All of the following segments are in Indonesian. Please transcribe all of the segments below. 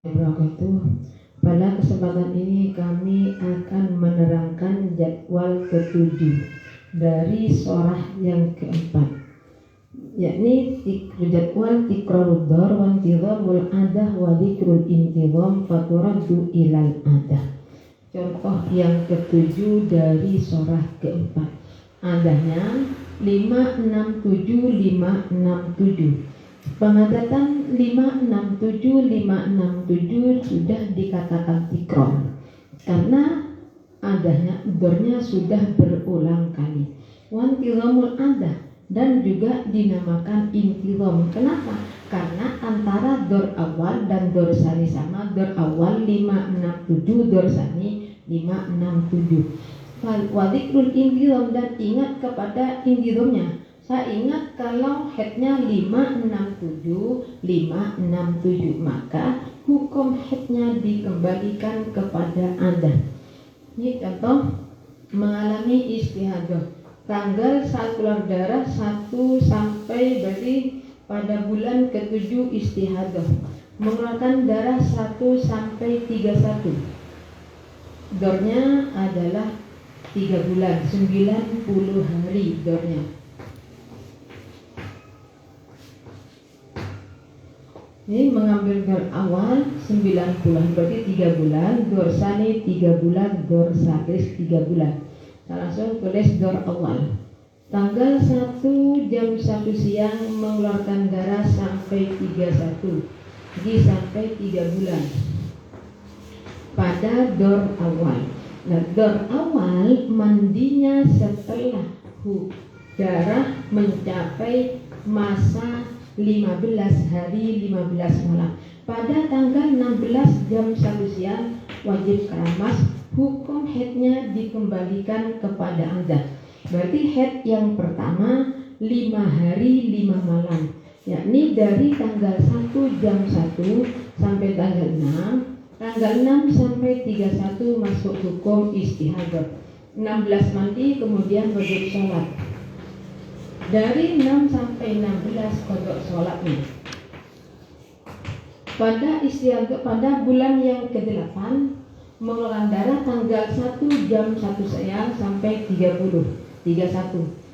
Wabarakatuh. Pada kesempatan ini kami akan menerangkan jadwal ketujuh dari surah yang keempat, yakni jadwal tikrarud dar wa intizamul adah wa dzikrul intizam faturaddu ilal adah. Contoh yang ketujuh dari surah keempat, adanya 567 567. Pengadatan 567 sudah dikatakan tikrar karena adanya dornya sudah berulang kali. Wantizamul adah dan juga dinamakan intizam. Kenapa? Karena antara dor awal dan dor sani sama. Dor awal 567, dor sani 567. Wadikrul intizam, dan ingat kepada intizamnya. Saya ingat kalau headnya 567, maka hukum headnya dikembalikan kepada Anda. Ini contoh mengalami istihadah. Tanggal saat keluar darah 1 sampai berarti pada bulan ke-7 istihadah. Mengeluarkan darah 1 sampai 31. Dornya adalah 3 bulan, 90 hari dornya. Ini mengambil dor awal 90 berarti 3 bulan, dor sani 3 bulan, dor salis 3 bulan. Kita langsung tulis dor awal. Tanggal 1 jam 1 siang mengeluarkan darah sampai 31. Jadi sampai 3 bulan. Pada dor awal. Nah, dor awal mandinya setelah darah mencapai masa 15 hari 15 malam. Pada tanggal 16 jam 1 siang wajib keramas, hukum headnya dikembalikan kepada Anda. Berarti head yang pertama 5 hari 5 malam, yakni dari tanggal 1 jam 1 sampai tanggal 6. Tanggal 6 sampai 31 masuk hukum istihadah. 16 mandi, kemudian wajib sholat. Dari 6 sampai 16 kodok sholatnya. Pada istiadah pada bulan yang ke-8 mengeluarkan darah tanggal 1 jam 1 siang sampai 31.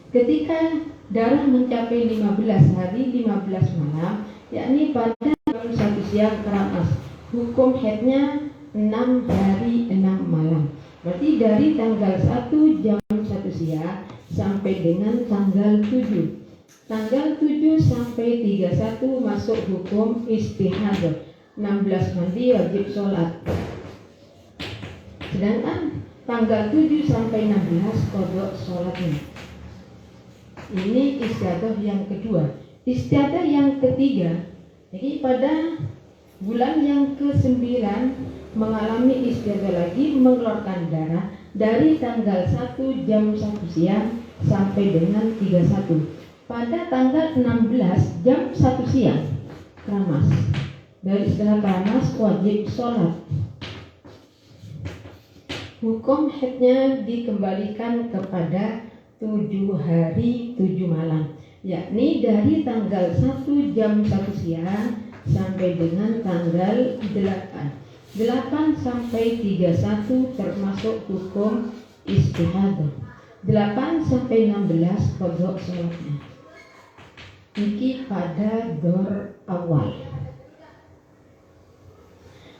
Ketika darah mencapai 15 hari 15 malam, yakni pada jam 1 siang keramas. Hukum headnya 6 hari 6 malam. Berarti dari tanggal 1 jam 1 siang sampai dengan tanggal 7. Tanggal 7 sampai 31 masuk hukum istihadah. 16 mandi wajib sholat. Sedangkan tanggal 7 sampai 16 kodok sholatnya. Ini istihadah yang kedua. Istihadah yang ketiga, jadi pada bulan yang ke-9 mengalami istihadah lagi, mengeluarkan darah dari tanggal 1 jam 1 siang sampai dengan 31. Pada tanggal 16 jam 1 siang keramas. Dari setelah keramas wajib sholat. Hukum headnya dikembalikan kepada 7 hari 7 malam, yakni dari tanggal 1 jam 1 siang sampai dengan tanggal 8. 8 sampai 31 termasuk hukum istihadah. 8 sampai 16 kodok sholatnya. Ini pada dor awal.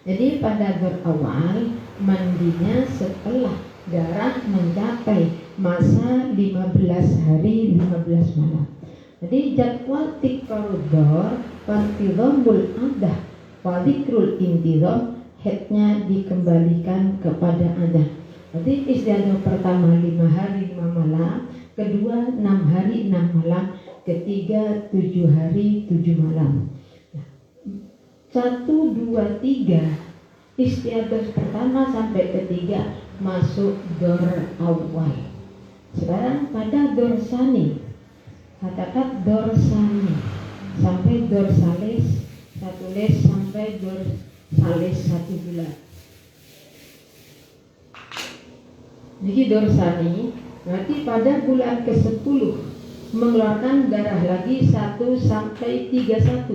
Jadi pada dor awal mandinya setelah darah mencapai masa 15 hari 15 malam. Jadi jadwal tikrarud dar wantizamul adah wa dzikrul intizam, headnya dikembalikan kepada Anda. Jadi istiadah pertama 5 hari 5 malam, kedua 6 hari 6 malam, ketiga 7 hari 7 malam. 1, 2, 3 istiadah pertama sampai ketiga masuk dor awal. Sekarang pada dor sani, katakan dor sani sampai dor salis 1 les sampai dor salis 1 bulan. Jadi dor sani berarti pada bulan ke-10 mengeluarkan darah lagi 1 sampai 31.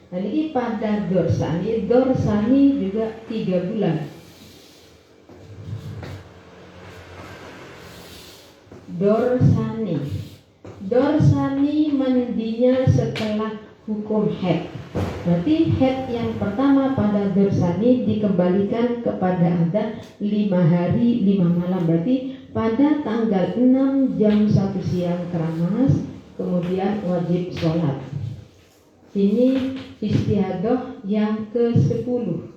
Dan ini pada dorsani juga 3 bulan. Dorsani mandinya setelah hukum haid. Berarti haid yang pertama pada dorsani dikembalikan kepada adat 5 hari 5 malam. Berarti pada tanggal 6 jam 1 siang keramas, kemudian wajib sholat. Ini istiadah yang ke-10.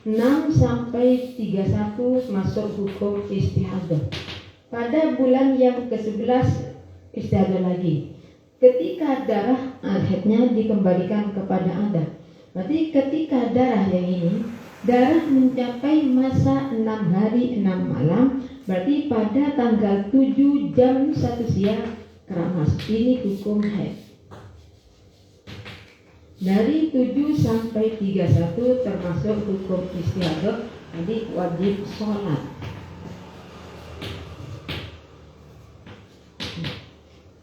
6 sampai 31 masuk hukum istiadah. Pada bulan yang ke-11 istiadah lagi. Ketika darah haidnya dikembalikan kepada adat. Berarti ketika darah yang ini, darah mencapai masa 6 hari 6 malam, berarti pada tanggal 7 jam 1 siang keramas. Ini hukum haid. Dari 7 sampai 31 termasuk hukum istiadah, jadi wajib sholat.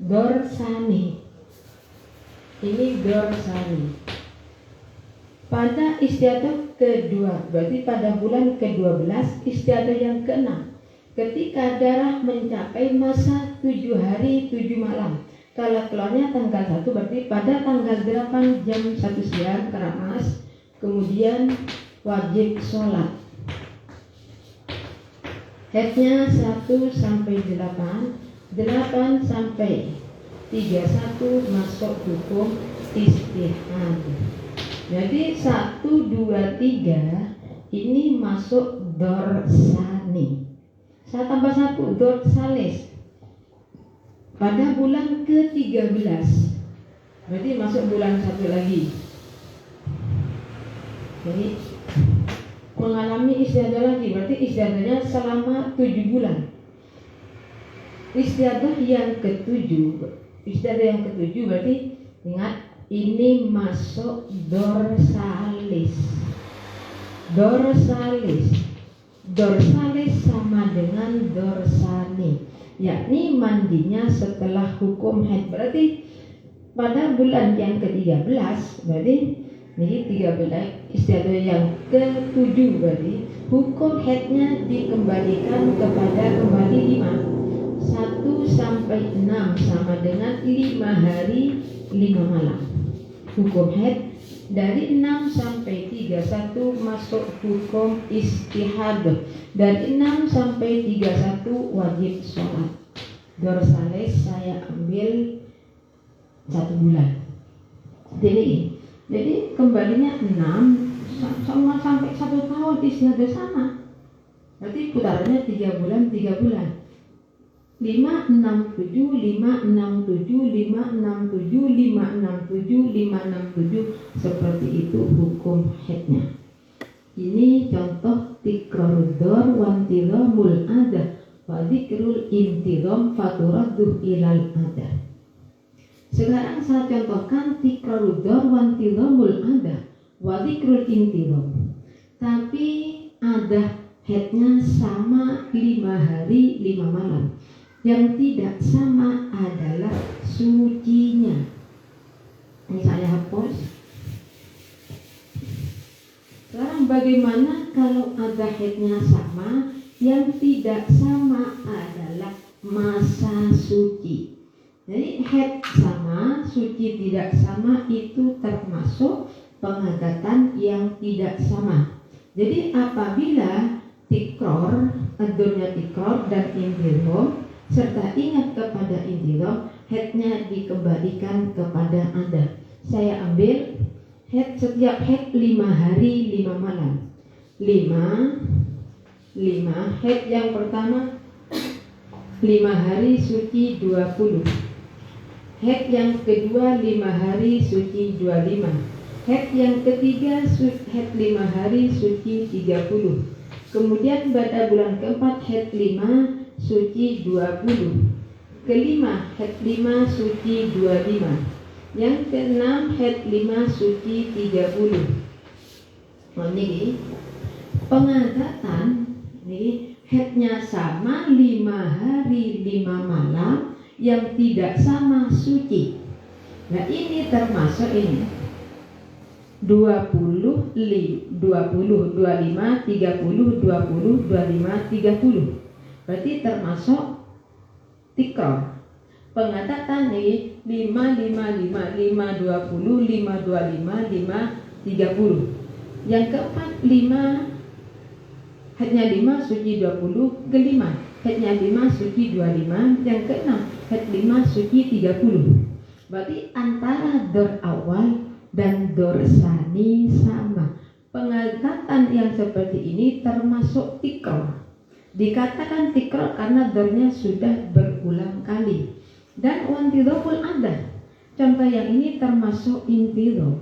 Dorsani. Ini dorsani. Pada istiadah kedua, berarti pada bulan ke-12, istiadah yang ke-6. Ketika darah mencapai masa 7 hari 7 malam. Kalau keluarnya tanggal 1, berarti pada tanggal 8 jam 1 siang keramas, kemudian wajib sholat. Haidnya 1 sampai 8 sampai 31 masuk hukum istihad. Jadi 1, 2, 3 ini masuk dorsani. Saya tambah 1 dorsalis. Pada bulan ke-13, berarti masuk bulan 1 lagi. Jadi mengalami istiadah lagi, berarti istiadahnya selama 7 bulan. Istiadah yang ke-7 berarti ingat ini masuk dorsalis. Dorsalis sama dengan dorsani, yakni mandinya setelah hukum haid. Berarti pada bulan yang ke-13, berarti ini 13 istiadah yang ke-7, berarti hukum haidnya dikembalikan kepada kembali 5. 1 sampai 6 sama dengan 5 hari 5 malam. Hukum haid dari 6 sampai 31 masuk hukum istihadah. Dari 6 sampai 31 wajib sholat. Dorsalis saya ambil 1 bulan. Jadi kembalinya 6 sama sampai 1 tahun istihadah sama. Berarti putarannya 3 bulan 3 bulan. 5, 6, 7, 5, 6, 7, 5, 6, 7, 5, 6, 7, 5, 6, 7. Seperti itu hukum haidnya. Ini contoh tikrarud dor wantiramul adah wa dzikrul intiram faturadduh ilal adah. Sekarang saya contohkan tikrarud dor wantiramul adah wa dzikrul intiram. Tapi adah haidnya sama 5 hari 5 malam. Yang tidak sama adalah sucinya. Ini saya hapus. Sekarang bagaimana kalau ada haidnya sama? Yang tidak sama adalah masa suci. Jadi haid sama, suci tidak sama itu termasuk pengadatan yang tidak sama. Jadi apabila tikror, adurnya tikror dan intirom serta ingat kepada intirom, haidnya dikembalikan kepada adat. Saya ambil haid, setiap haid 5 hari 5 malam. 5 haid yang pertama 5 hari suci 20. Haid yang kedua 5 hari suci 25. Haid yang ketiga haid 5 hari suci 30. Kemudian pada bulan keempat haid 5 suci 20. Kelima haid 5 suci 25. Yang keenam haid 5 suci 30. Ini pengadatan, ini haidnya sama 5 hari 5 malam, yang tidak sama suci. Nah ini termasuk ini 20, 20, 25, 30, 20, 25, 30. Berarti termasuk tikror. Pengatatan nih 5, 5, 5, 5, 20, 5, 25, 5, 30. Yang keempat 5, headnya 5, suci 20, ke-5 headnya 5, suci 25, yang ke-6 head 5, suci 30. Berarti antara dor awal dan dor sani sama. Pengangkatan yang seperti ini termasuk tikror. Dikatakan tikror karena dornya sudah berulang kali. Dan wantidhoful ada. Contoh yang ini termasuk intidhof.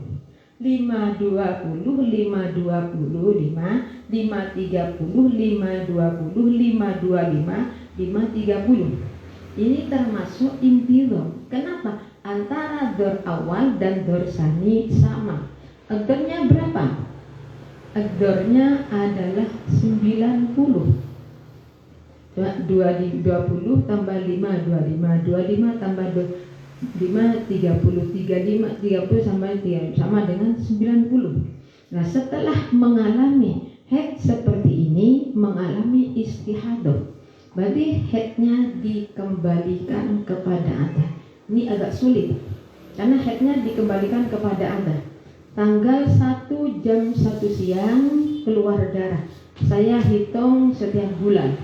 5, 20, 5, 25, 5, 30, 5, 20, 5, 25, 5, 30. Ini termasuk intidhof. Kenapa? Antara dor awal dan dor sani sama. Dornya berapa? Dornya adalah 90. 20 tambah 5, 25, 25 tambah 5, 30, 35, 30 sama dengan 90. Nah setelah mengalami head seperti ini, mengalami istihadah, berarti headnya dikembalikan kepada ada. Ini agak sulit karena headnya dikembalikan kepada ada. Tanggal 1 jam 1 siang keluar darah. Saya hitung setiap bulan.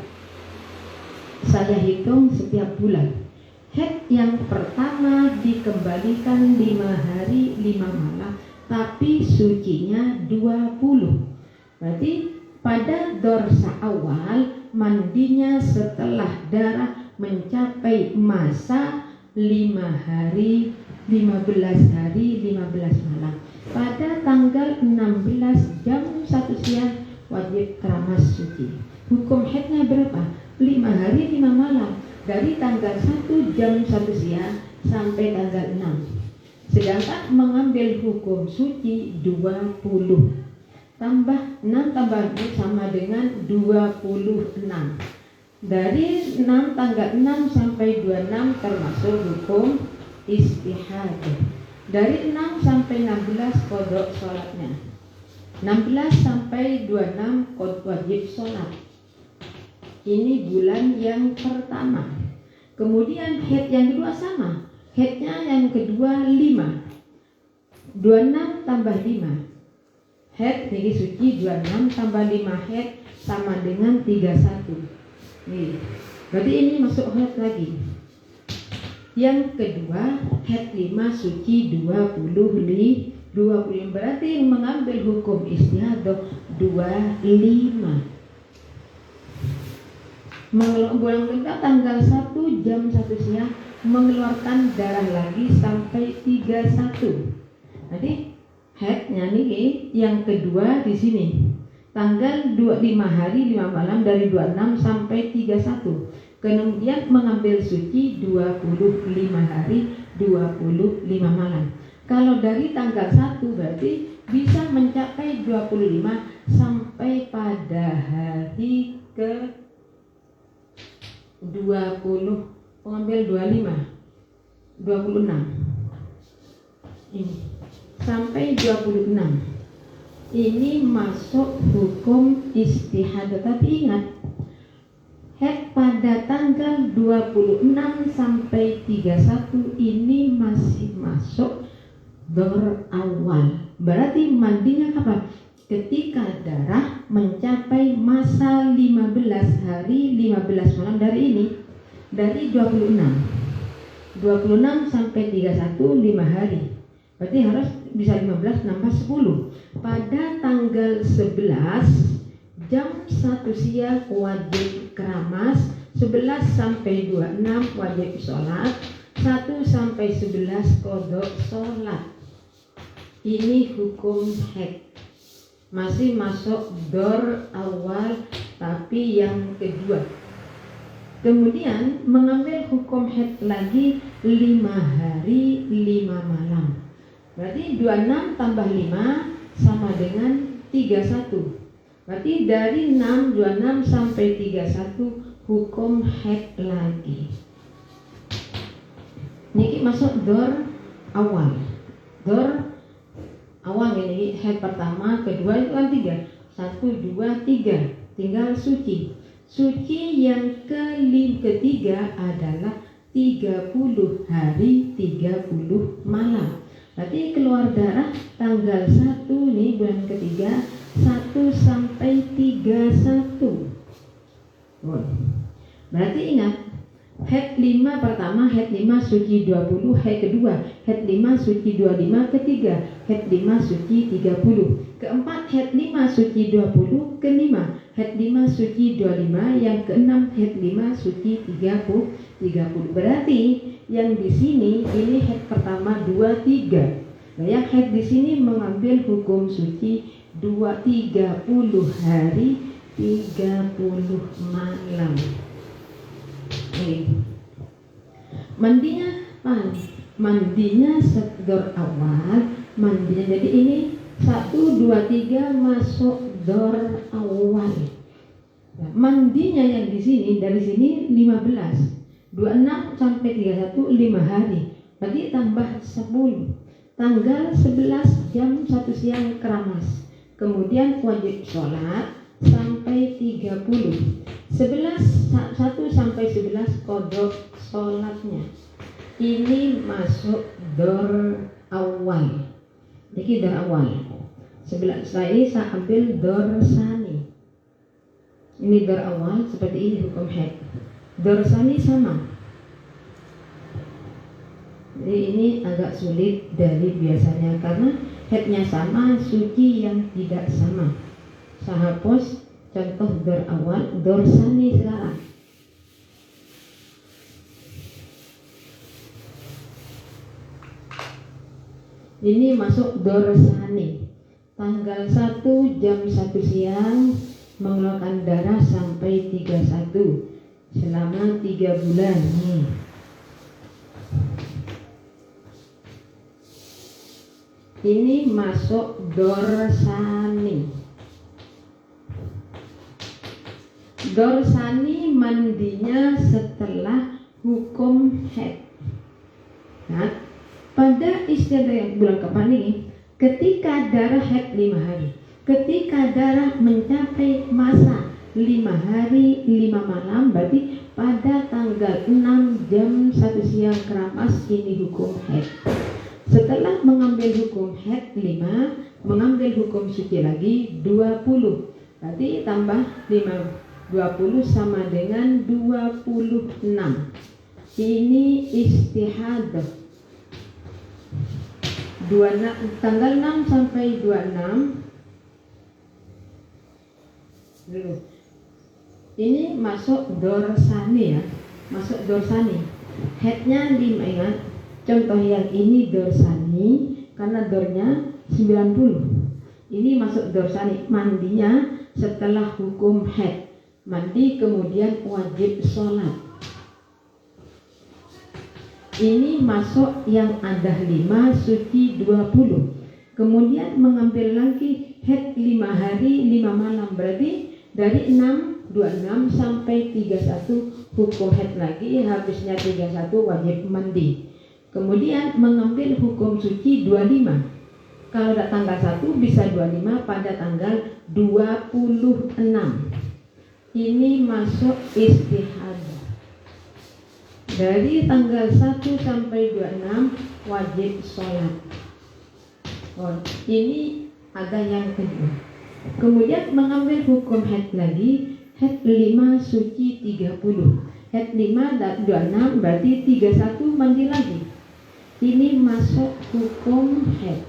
Head yang pertama dikembalikan 5 hari 5 malam, tapi sucinya 20. Berarti pada dorsa awal mandinya setelah darah mencapai masa 5 hari 15 hari 15 malam. Pada tanggal 16 jam 1 siang wajib keramas suci. Hukum headnya berapa? 5 hari 5 malam. Dari tanggal 1 jam 1 siang sampai tanggal 6. Sedangkan mengambil hukum suci 20. Tambah 6 tambah 6 sama dengan 26. Dari 6 tanggal 6 sampai 26 termasuk hukum istihadah. Dari 6 sampai 16 kodok sholatnya. 16 sampai 26 wajib sholat. Ini bulan yang pertama. Kemudian head yang kedua sama. Headnya yang kedua 5. 26 tambah 5. Head jadi suci 26 tambah 5 head sama dengan 31. Nih. Berarti ini masuk head lagi. Yang kedua head 5 suci 20 berarti mengambil hukum istihadah 25. Bulan kedua tanggal 1 jam 1 siang mengeluarkan darah lagi sampai 31. Nanti headnya nih yang kedua di sini tanggal 25 hari 5 malam dari 26 sampai 31. Kemudian mengambil suci 25 hari 25 malam. Kalau dari tanggal 1 berarti bisa mencapai 25 sampai pada hari ke 20, pengambil 26 ini sampai 26. Ini masuk hukum istihadah. Tapi ingat, head pada tanggal 26 sampai 31 ini masih masuk dor awal. Berarti mandinya kapan? Ketika darah mencapai masa 15 hari 15 malam dari ini, dari 26 sampai 31 5 hari. Berarti harus bisa 15 nambah 10. Pada tanggal 11 jam 1 siang wajib keramas, 11 sampai 26 wajib sholat, 1 sampai 11 kodok sholat. Ini hukum head. Masih masuk dor awal tapi yang kedua. Kemudian mengambil hukum head lagi 5 hari 5 malam. Berarti 26 tambah 5 sama dengan 31. Berarti dari 26 sampai 31 hukum head lagi. Niki masuk dor awal. Dor awal ini head pertama, kedua itu kan 3. 1, 2, 3. Tinggal suci. Suci yang ketiga adalah 30 hari 30 malam. Berarti keluar darah tanggal 1 nih bulan ketiga 1 sampai 31. Berarti ingat, head 5 pertama, head 5 suci 20, head kedua, head 5 suci 25, ketiga, head 5 suci 30, keempat, head 5 suci 20, kelima, head 5 suci 25, yang keenam, head 5 suci 30. Berarti yang di sini ini head pertama 2, 3. Nah, yang head di sini mengambil hukum suci 30 hari 30 malam. Mandinya pan, mandinya dor awal, mandinya jadi ini 1, 2, 3 masuk dor awal. Nah, mandinya yang di sini dari sini 15, 26 sampai 31 5 hari. Berarti tambah 10. Tanggal 11 jam 1 siang keramas. Kemudian wajib sholat sampai 30. 1 sampai 11 kodok sholatnya. Ini masuk dor awal. Jadi dor awal. Setelah ini saya ambil dor sani. Ini dor awal seperti ini hukum head. Dor sani sama. Jadi ini agak sulit dari biasanya karena headnya sama, suci yang tidak sama. Saya hapus contoh dor awal, dor sani sekarang. Ini masuk dor sani. Tanggal 1 jam 1 siang mengeluarkan darah sampai 31 selama 3 bulan nih. Ini masuk dor sani. Dor sani mandinya setelah hukum haid. Nah, pada istilah bulan kapan ini, ketika darah haid 5 hari, ketika darah mencapai masa 5 hari 5 malam, berarti pada tanggal 6 jam 1 siang keramas ini hukum haid. Setelah mengambil hukum haid 5, mengambil hukum suci lagi 20. Berarti tambah 5, 20 sama dengan 26. Ini istihadah. Tanggal 6 sampai 26 dulu. Ini masuk dorsani ya, masuk dorsani. Headnya 5, ingat. Contoh yang ini dorsani karena dornya 90. Ini masuk dorsani, mandinya setelah hukum haid. Mandi kemudian wajib sholat. Ini masuk yang ada 5 suci 20. Kemudian mengambil lagi haid 5 hari 5 malam. Berarti dari 26 sampai 31 hukum haid lagi, habisnya 31 wajib mandi. Kemudian mengambil hukum suci 25. Kalau ada tanggal 1 bisa 25 pada tanggal 26. Ini masuk istihadah. Dari tanggal 1 sampai 26 wajib sholat. Ini ada yang kedua. Kemudian mengambil hukum haid lagi, haid 5 suci 30. Haid 5 dan 26 berarti 31 mandi lagi. Ini masuk hukum haid.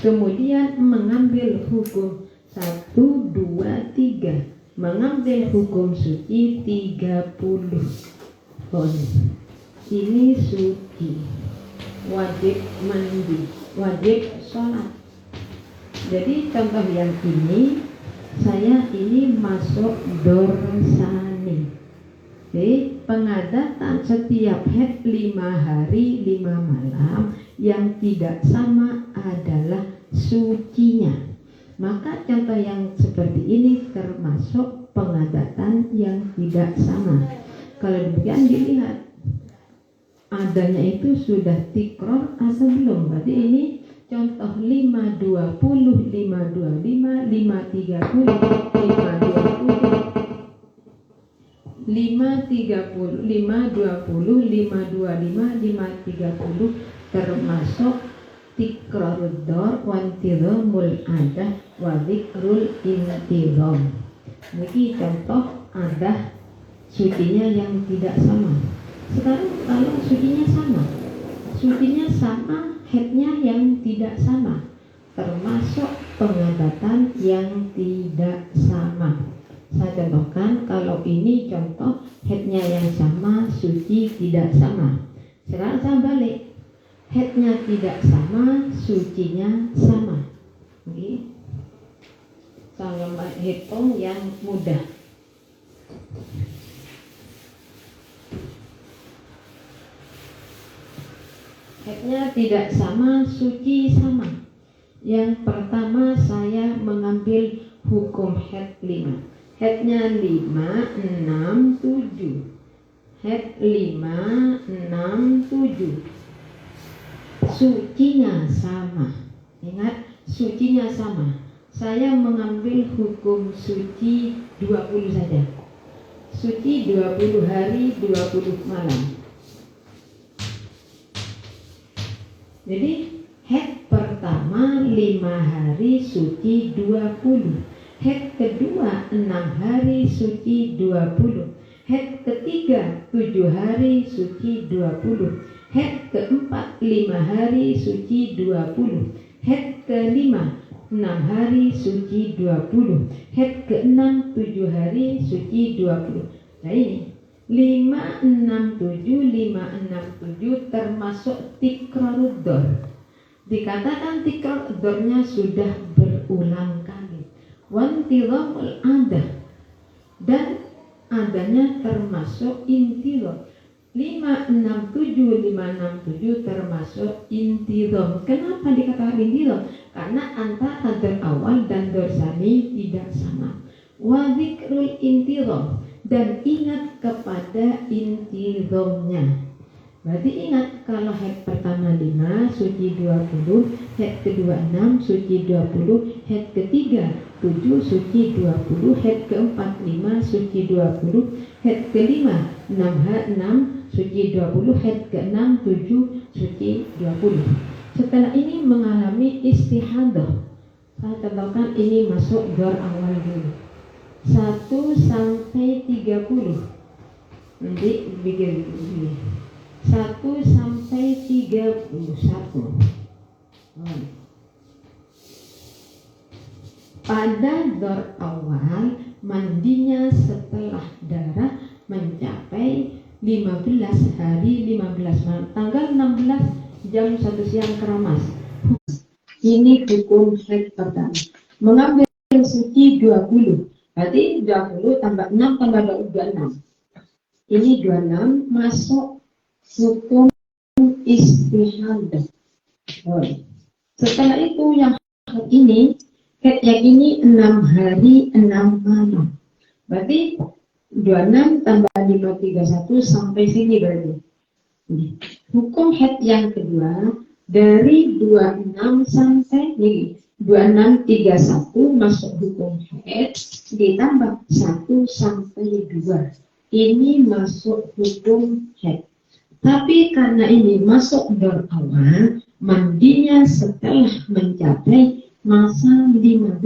Kemudian mengambil hukum 1, 2, 3. Mengambil hukum suci 30. Ini suci. Wajib mandi, wajib sholat. Jadi contoh yang ini, saya ini masuk dorsani. Jadi pengadatan setiap haid 5 hari 5 malam yang tidak sama adalah sucinya. Maka contoh yang seperti ini termasuk pengadatan yang tidak sama. Kalau demikian dilihat adanya itu sudah tikror atau belum. Berarti ini contoh 5, 20, 5, 25, 5, 30, 5, 20, 5, 30, 5, 20, 5, 25, 5, 30 termasuk tikrorud dor wantidhamul adah wa dzikrul intidham. Ini contoh adah sucinya yang tidak sama. Sekarang kalau sucinya sama, headnya yang tidak sama, termasuk pengadatan yang tidak sama. Saya contohkan, kalau ini contoh headnya yang sama, suci tidak sama. Sekarang saya balik, headnya tidak sama, sucinya sama. Oke. Saya hitung yang mudah. Headnya tidak sama, suci sama. Yang pertama saya mengambil hukum head 5. Headnya 5, 6, 7. Head 5, 6, 7. Sucinya sama. Ingat, sucinya sama. Saya mengambil hukum suci 20 saja. Suci 20 hari, 20 malam. Jadi head pertama 5 hari suci 20, head kedua 6 hari suci 20, head ketiga 7 hari suci 20, head keempat 5 hari suci 20, head kelima 6 hari suci 20, head keenam 7 hari suci 20. Nah ini 5, 6, 7, 5, 6, 7 termasuk tikrorud dor. Dikatakan tikrorud dornya sudah berulang kali. Wantidhamul adah, dan adanya termasuk intidham. 5, 6, 7, 5, 6, 7 termasuk intidham. Kenapa dikatakan intidham? Karena antara dor awal dan dor tsani tidak sama. Wa dzikrul intidham, dan ingat kepada intidhamnya. Berarti ingat, kalau head pertama 5 suci 20, head kedua 6 suci 20, head ketiga 7 suci 20, head keempat 5 suci 20, head kelima 6 suci 20, head keenam 7 suci 20. Setelah ini mengalami istihadah. Saya contohkan, ini masuk dor awal dulu 1 sampai 30. Nanti bikin ini 1 sampai 31. Pada dor awal, mandinya setelah darah mencapai 15 hari 15 malam, tanggal 16 jam 1 siang keramas. Ini hukum head pertama. Mengambil suci 20, berarti 20 tambah 6 tambah 26. Ini 26 masuk hukum istihadah. Setelah itu yang ini 6 hari 6 malam. Berarti 26 tambah 5, 31 sampai sini berarti. Hukum head yang kedua dari 26 sampai ini 26, 31 masuk hukum head, ditambah 1 sampai 2. Ini masuk hukum head. Tapi karena ini masuk dor awal, mandinya setelah mencapai masa 15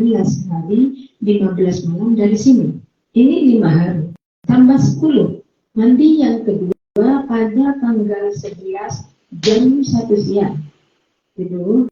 hari 15 malam dari sini. Ini 5 hari tambah 10. Mandi yang kedua pada tanggal 11 jam 1 siang. Itu